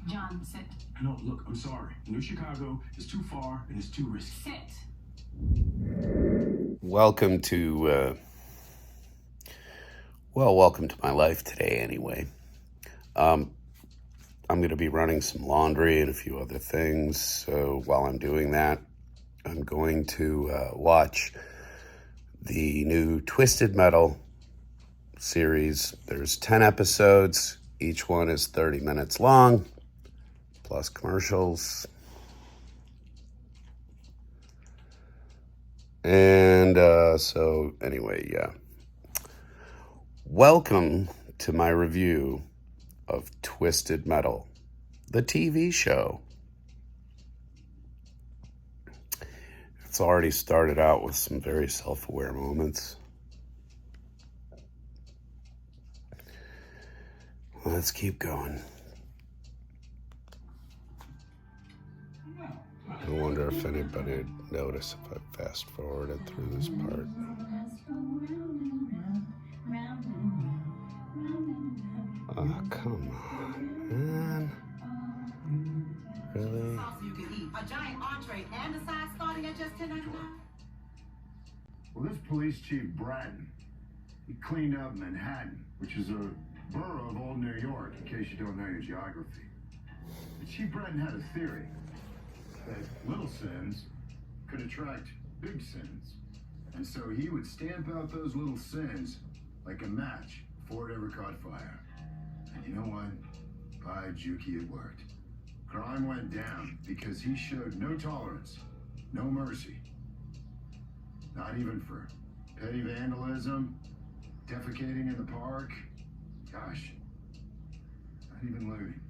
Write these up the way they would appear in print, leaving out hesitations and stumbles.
John, sit. No, look, I'm sorry. New Chicago is too far and it's too risky. Sit. Welcome to, welcome to my life today anyway. I'm going to be running some laundry and a few other things. So while I'm doing that, I'm going to watch the new Twisted Metal series. There's 10 episodes. Each one is 30 minutes long, plus commercials. And so anyway, yeah. Welcome to my review of Twisted Metal, the TV show. It's already started out with some very self-aware moments. Let's keep going. I wonder if anybody would notice if I fast forwarded through this part. Oh, come on, man. Really? You can eat a giant entree and a side starting at just $10.99. Well, this police chief Bratton, he cleaned up Manhattan, which is a borough of old New York, in case you don't know your geography. And Chief Bratton had a theory that little sins could attract big sins. And so he would stamp out those little sins like a match before it ever caught fire. And you know what? By Juki, it worked. Crime went down because he showed no tolerance, no mercy. Not even for petty vandalism, defecating in the park. Gosh, not even looting.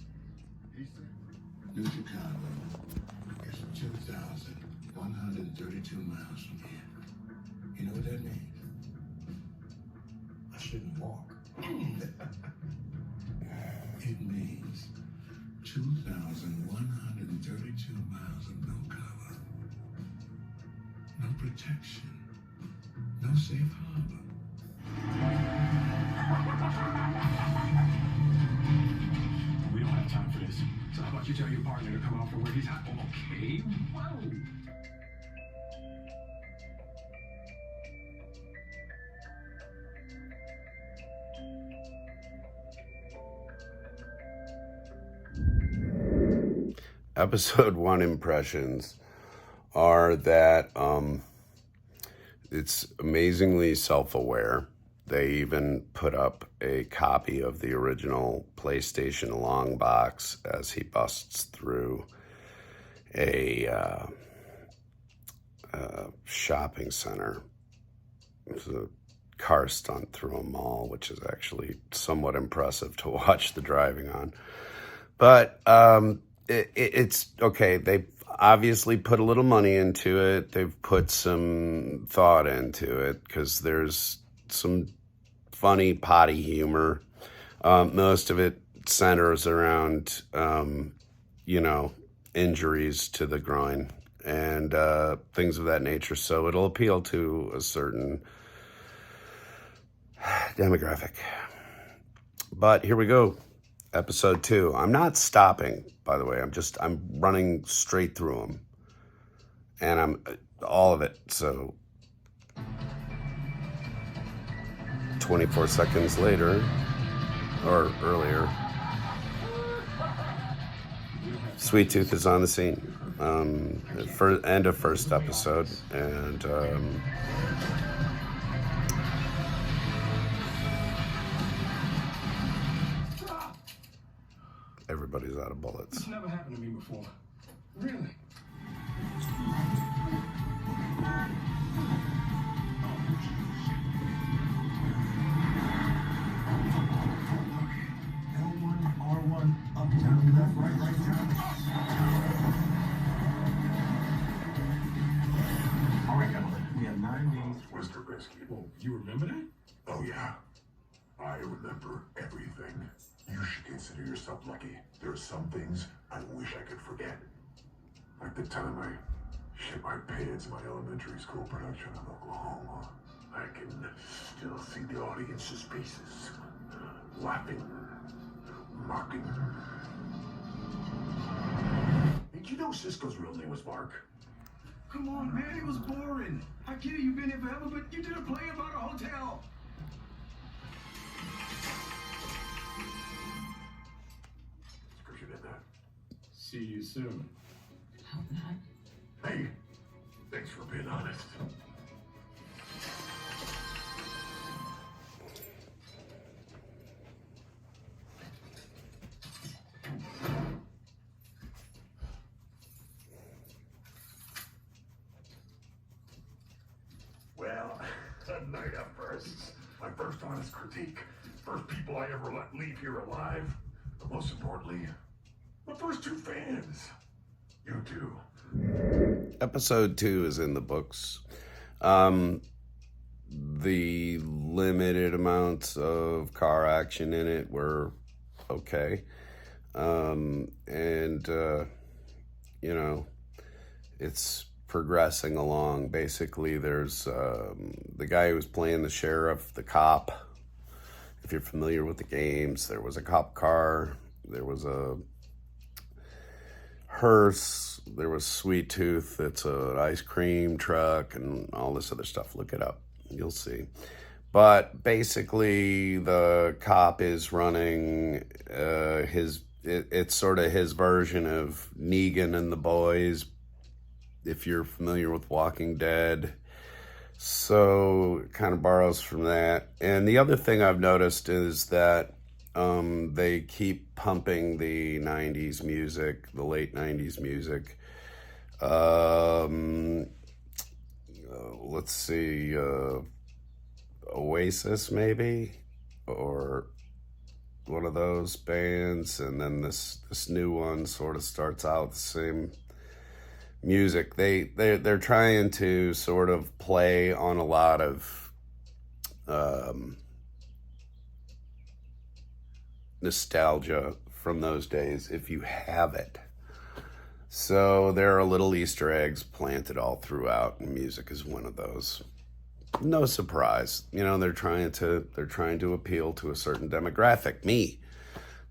New Chicago is 2,132 miles from here. You know what that means? I shouldn't walk. It means 2,132 miles of no cover, no protection, no safe harbor. We don't have time for this. So how about you tell your partner to come out from where he's at? Okay, whoa. Episode 1 impressions are that it's amazingly self-aware. They even put up a copy of the original PlayStation long box as he busts through a shopping center. It's a car stunt through a mall, which is actually somewhat impressive to watch the driving on. But it's okay. They obviously put a little money into it. They've put some thought into it because there's some funny potty humor. Most of it centers around, injuries to the groin and things of that nature. So it'll appeal to a certain demographic. But here we go. Episode 2. I'm not stopping, by the way. I'm running straight through them. And I'm all of it. So 24 seconds later, or earlier, Sweet Tooth is on the scene. End of first episode. And everybody's out of bullets. This never happened to me before. Really? L1, R1, up, down, left, right, down. All right, gentlemen, we have 9 days. Where's the rescue? Well, you remember that? Oh, yeah. I remember everything. You should consider yourself lucky. There are some things I wish I could forget. Like the time I shit my pants in my elementary school production in Oklahoma. I can still see the audience's faces. Laughing, mocking. Cisco's real name was Mark. Come on, man, it was boring. I get it, you've been here forever, but you did a play about a hotel. Scripture did that. See you soon. Hope not. Hey, thanks for being honest. Well, a night of firsts. My first honest critique. First people I ever let leave here alive. But most importantly, my first two fans. You two. Episode 2 is in the books. The limited amounts of car action in it were okay. You know, it's progressing along. Basically, there's the guy who was playing the sheriff, the cop. If you're familiar with the games, there was a cop car, there was a hearse, there was Sweet Tooth, it's an ice cream truck, and all this other stuff. Look it up, you'll see. But basically, the cop is running it's sort of his version of Negan and the Boys, if you're familiar with Walking Dead. So it kind of borrows from that. And the other thing I've noticed is that they keep pumping the 90s music, the late 90s music. Let's see, Oasis maybe, or one of those bands. And then this new one sort of starts out the same music. They're trying to sort of play on a lot of nostalgia from those days, if you have it. So there are little Easter eggs planted all throughout, and music is one of those. No surprise, you know, they're trying to appeal to a certain demographic. Me,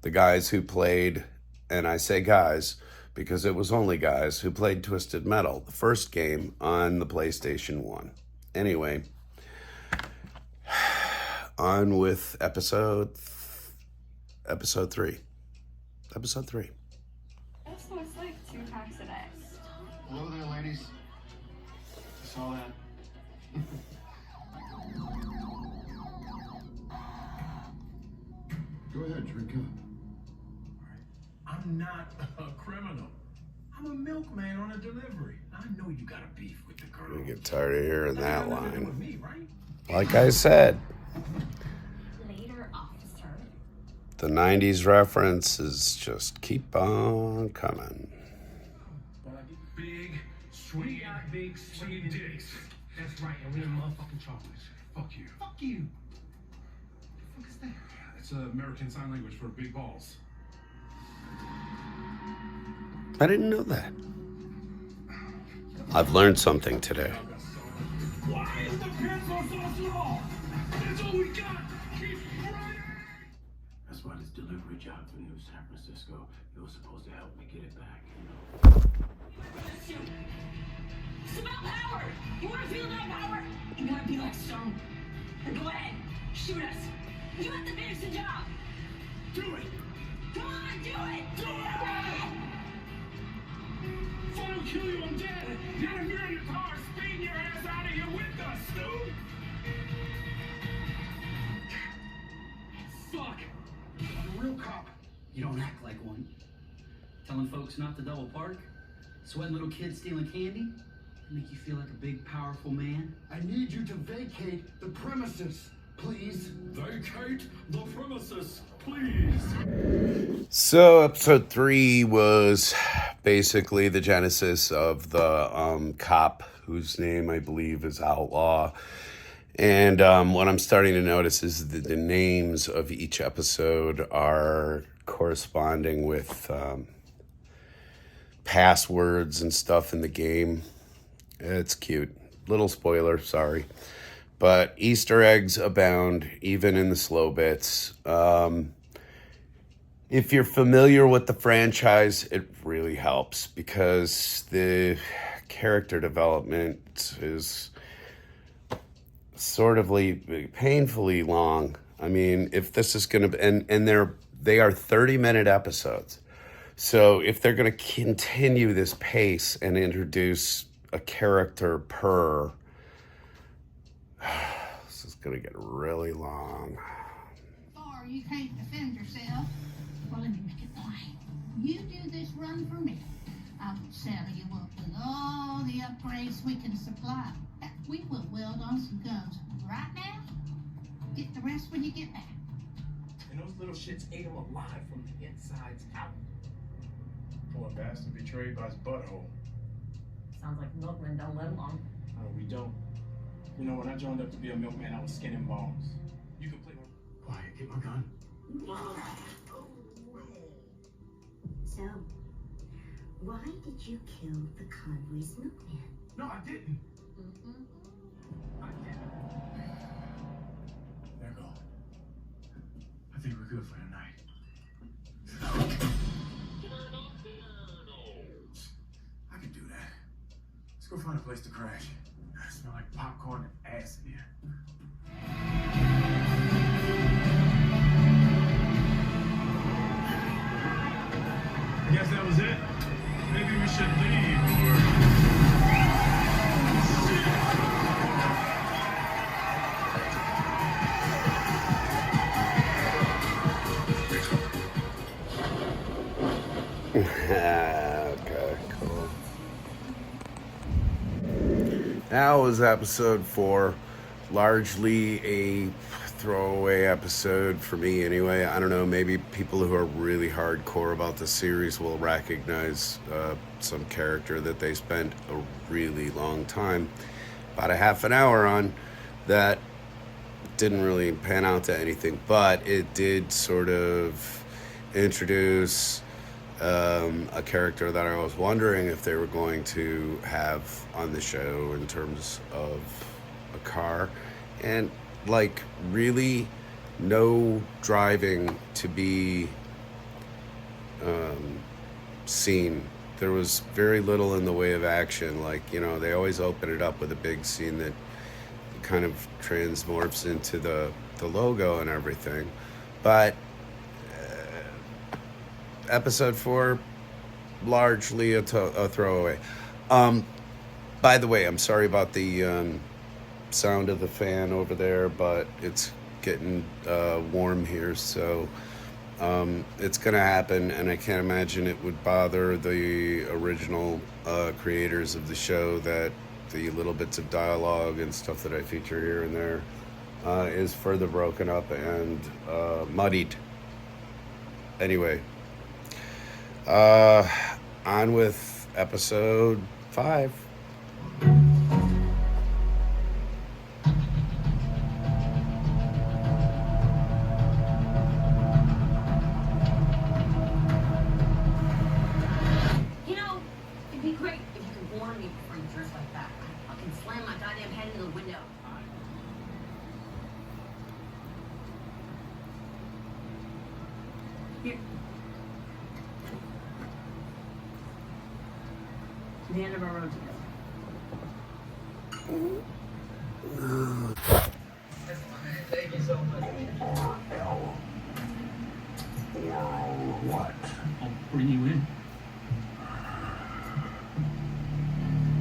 the guys who played, and I say guys because it was only guys who played Twisted Metal, the first game on the PlayStation 1. Anyway, on with episode 3. Episode 3. This looks like 2 packs of eggs. Hello there, ladies. I saw that. Go ahead, drink up. I'm not a criminal. I'm a milkman on a delivery. I know you got a beef with the girl. I get tired of hearing that Nothing to do with line. me, right? Like I said, Later, officer. the 90s references just keep on coming. Big, sweet, big, sweet dicks. That's right, and we in motherfucking chocolates. Fuck you. Fuck you. What the fuck is that? It's American Sign Language for big balls. I didn't know that. I've learned something today. Why is the pencil so small? That's all we got. Keep running. That's why this delivery job for New San Francisco, you were supposed to help me get it back, you know. It's about power. You want to feel that power? You want to be like Stone? Then go ahead. Shoot us. You have to finish the job. Do it. Come on, do it. Do it. If I don't kill you, I'm dead. Not if you're in your car speeding your ass out of here with us, Stu. Fuck. I'm a real cop. You don't act like one. Telling folks not to double park, sweating little kids stealing candy, make you feel like a big, powerful man. I need you to vacate the premises, please. Vacate the premises, please. So episode 3 was basically the genesis of the cop, whose name I believe is Outlaw. And what I'm starting to notice is that the names of each episode are corresponding with passwords and stuff in the game. It's cute. Little spoiler, sorry. But Easter eggs abound, even in the slow bits. if you're familiar with the franchise, it really helps because the character development is sort of painfully long. I mean, if this is going to, and they are 30-minute episodes. So if they're going to continue this pace and introduce a character per, this is going to get really long. Or you can't defend yourself. Well, let me make it plain. You do this run for me, I will saddle you up with all the upgrades we can supply. We will weld on some guns right now. Get the rest when you get back. And those little shits ate him alive from the insides out. Poor bastard betrayed by his butthole. Sounds like milkmen don't live long. No, we don't. You know, when I joined up to be a milkman, I was skinning bones. You can play one. Quiet, get my gun. So, why did you kill the convoy's milkman? No, I didn't. I didn't. There you go. I think we're good for tonight. I can do that. Let's go find a place to crash. I smell like popcorn and ass in here. I guess that was it. Maybe we should leave or... Okay, cool. That was episode 4. Largely a throwaway episode for me anyway. I don't know, maybe people who are really hardcore about the series will recognize some character that they spent a really long time, about a half an hour on, that didn't really pan out to anything, but it did sort of introduce a character that I was wondering if they were going to have on the show in terms of a car, and like really no driving to be seen. There was very little in the way of action. Like, you know, they always open it up with a big scene that kind of transmorphs into the logo and everything, but episode 4, largely a throwaway. By the way, I'm sorry about the sound of the fan over there, but it's getting warm here, so it's gonna happen, and I can't imagine it would bother the original creators of the show that the little bits of dialogue and stuff that I feature here and there is further broken up and muddied. Anyway, on with episode 5. You know, it'd be great if you could warn me before you dress like that. I fucking slam my goddamn head into the window. Here. To the end of our road together. Thank you so much. Hell. Or what? I'll bring you in.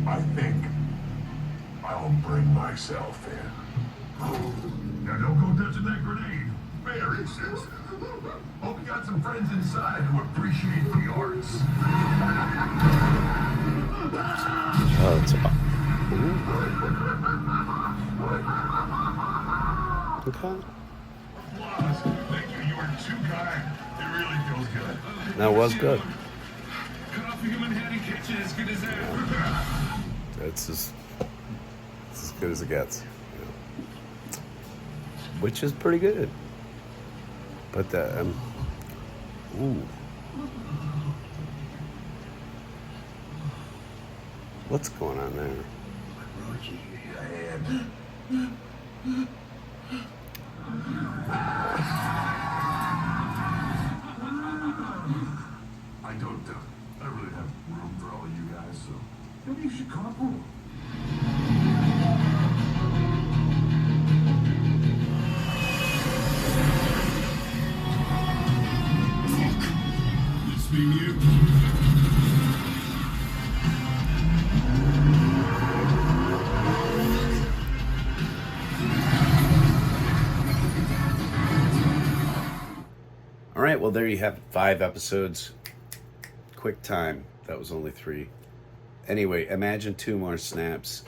I think I'll bring myself in. Now don't go touching that grenade. Very sensitive. Hope you got some friends inside who appreciate the arts. Oh, it's about... Okay. Applause. Thank you. You were too kind. It really feels good. That was good. Cut off a human head and catch it as good as that. It's as good as it gets. Yeah. Which is pretty good. But ooh. What's going on there? I don't really have room for all of you guys, so maybe you should carpool. This being you. All right, well, there you have it. 5 episodes. Quick time. That was only 3. Anyway, imagine 2 more snaps.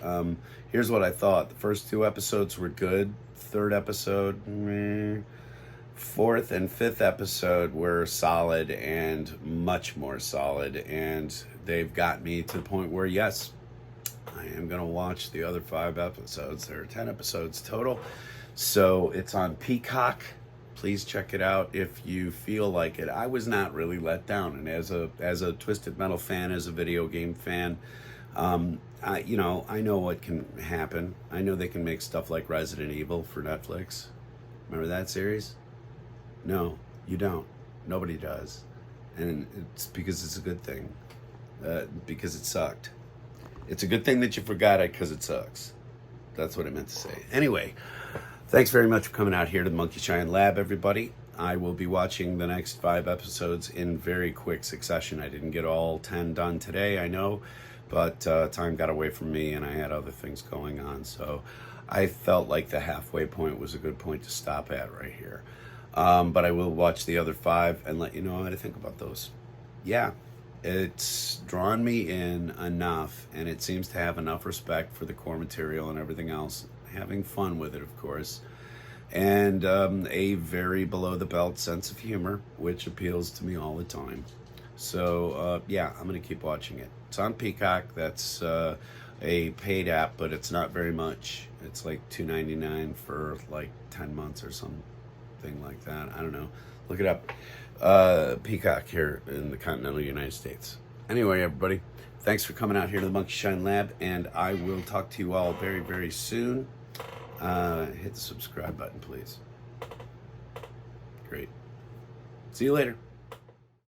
Here's what I thought. The first 2 episodes were good. 3rd episode, meh. 4th and 5th episode were solid and much more solid. And they've got me to the point where, yes, I am going to watch the other 5 episodes. There are 10 episodes total. So it's on Peacock. Please check it out if you feel like it. I was not really let down, and as a Twisted Metal fan, as a video game fan, I know what can happen. I know they can make stuff like Resident Evil for Netflix. Remember that series? No, you don't. Nobody does, and it's because it's a good thing. Because it sucked. It's a good thing that you forgot it because it sucks. That's what I meant to say. Anyway. Thanks very much for coming out here to the Monkey Shine Lab, everybody. I will be watching the next 5 episodes in very quick succession. I didn't get all 10 done today, I know, but time got away from me and I had other things going on. So I felt like the halfway point was a good point to stop at right here. But I will watch the other 5 and let you know what I think about those. Yeah, it's drawn me in enough, and it seems to have enough respect for the core material and everything else. Having fun with it, of course, and a very below-the-belt sense of humor, which appeals to me all the time. So, yeah, I'm going to keep watching it. It's on Peacock. That's a paid app, but it's not very much. It's like $2.99 for like 10 months or something like that. I don't know. Look it up. Peacock here in the continental United States. Anyway, everybody, thanks for coming out here to the Monkey Shine Lab, and I will talk to you all very, very soon. Hit the subscribe button, please. Great. See you later.